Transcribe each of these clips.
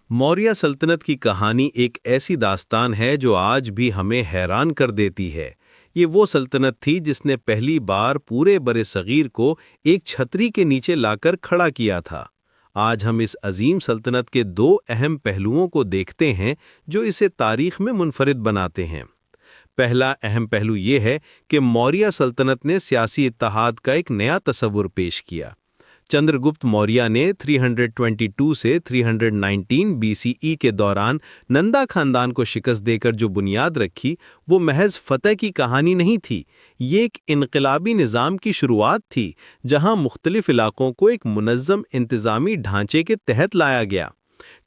मौर्य सल्तनत की कहानी एक ऐसी दास्तान है जो आज भी हमें हैरान कर देती है। ये वो सल्तनत थी जिसने पहली बार पूरे बरे सगीर को एक छतरी के नीचे लाकर खड़ा किया था। आज हम इस अजीम सल्तनत के दो अहम पहलुओं को देखते हैं जो इसे तारीख में मुनफरिद बनाते हैं। पहला अहम पहलू ये है कि मौर्य सल्तनत ने सियासी इत्तेहाद का एक नया तस्वुर पेश किया। चंद्रगुप्त मौर्य ने 322 से 319 बीसीई के दौरान नंदा खानदान को शिकस्त देकर जो बुनियाद रखी, वो महज फतह की कहानी नहीं थी। ये एक इनकलाबी निज़ाम की शुरुआत थी, जहां मुख्तलिफ इलाकों को एक मुनज़्ज़म इंतज़ामी ढांचे के तहत लाया गया।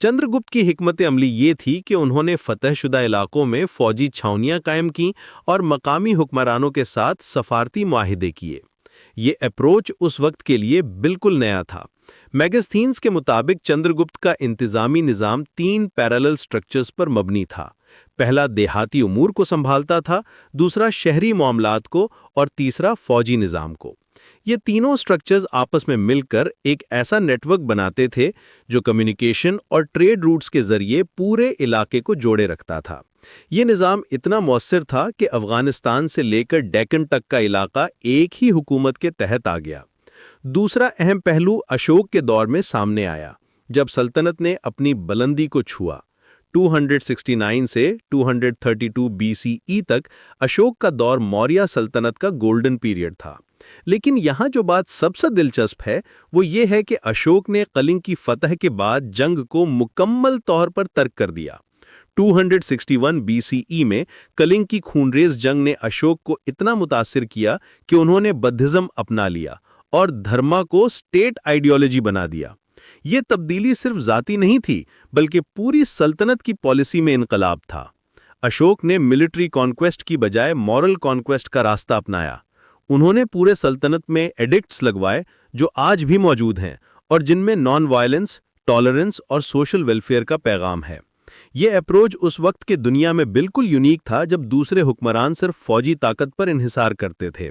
चंद्रगुप्त की हिकमत अमली ये थी कि उन्होंने फतहशुदा इलाकों में फौजी छावनियां कायम की और मकामी हुक्मरानों के साथ सफारती मुआहिदे किए। ये अप्रोच उस वक्त के लिए बिल्कुल नया था। मैगस्थीन्स के मुताबिक चंद्रगुप्त का इंतज़ामी निज़ाम 3 पैरेलल स्ट्रक्चर्स पर मबनी था। पहला देहाती उमूर को संभालता था, दूसरा शहरी मामलात को और तीसरा फौजी निज़ाम को। ये तीनों स्ट्रक्चर्स आपस में मिलकर एक ऐसा नेटवर्क बनाते थे जो कम्युनिकेशन और ट्रेड रूट्स के जरिए पूरे इलाके को जोड़े रखता था। ये निज़ाम इतना मौसर था कि अफगानिस्तान से लेकर डेक्कन तक का इलाका एक ही हुकूमत के तहत आ गया। दूसरा अहम पहलू अशोक के दौर में सामने आया, जब सल्तनत ने अपनी बुलंदी को छुआ। 269 से 232 बीसीई तक अशोक का दौर मौर्य सल्तनत का गोल्डन पीरियड था। लेकिन यहाँ जो बात सबसे दिलचस्प है वो ये है कि अशोक ने कलिंग की फतह के बाद जंग को मुकम्मल तौर पर तर्क कर दिया। 261 बीसीई में कलिंग की खूनरेज जंग ने अशोक को इतना मुतासिर किया कि उन्होंने बौद्धिज्म अपना लिया और धर्मा को स्टेट आइडियोलॉजी बना दिया। ये तब्दीली सिर्फ जाती नहीं थी, बल्कि पूरी सल्तनत की पॉलिसी में इनकलाब था। अशोक ने मिलिट्री कॉन्क्वेस्ट की बजाय मॉरल कॉन्क्वेस्ट का रास्ता अपनाया। उन्होंने पूरे सल्तनत में एडिक्ट्स लगवाए जो आज भी मौजूद हैं और जिनमें नॉन वायलेंस, टॉलरेंस और सोशल वेलफेयर का पैगाम है। ये अप्रोच उस वक्त के दुनिया में बिल्कुल यूनिक था, जब दूसरे हुक्मरान सिर्फ फौजी ताकत पर इन्हिसार करते थे।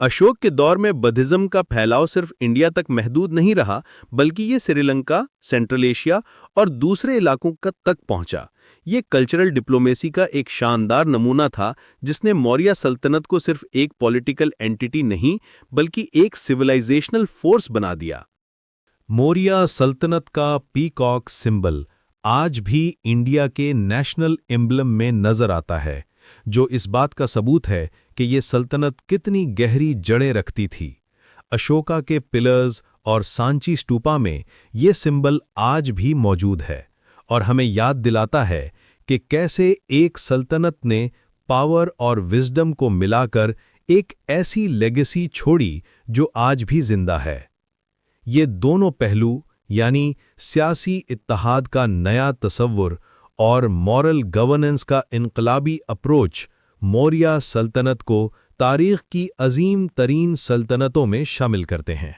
अशोक के दौर में बुद्धिज्म का फैलाव सिर्फ इंडिया तक महदूद नहीं रहा, बल्कि ये श्रीलंका, सेंट्रल एशिया और दूसरे इलाकों तक पहुंचा। ये कल्चरल डिप्लोमेसी का एक शानदार नमूना था, जिसने मौर्य सल्तनत को सिर्फ एक पॉलिटिकल एंटिटी नहीं, बल्कि एक सिविलाइजेशनल फोर्स बना दिया। मौर्य सल्तनत का पीकॉक सिंबल आज भी इंडिया के नेशनल एम्बलम में नजर आता है, जो इस बात का सबूत है कि ये सल्तनत कितनी गहरी जड़ें रखती थी। अशोका के पिलर्स और सांची स्टूपा में ये सिंबल आज भी मौजूद है और हमें याद दिलाता है कि कैसे एक सल्तनत ने पावर और विजडम को मिलाकर एक ऐसी लेगेसी छोड़ी जो आज भी जिंदा है। ये दोनों पहलू, यानी सियासी इत्तेहाद का नया तस्वुर और मॉरल गवर्नेंस का इनकलाबी अप्रोच, मौर्य सल्तनत को तारीख की अजीम तरीन सल्तनतों में शामिल करते हैं।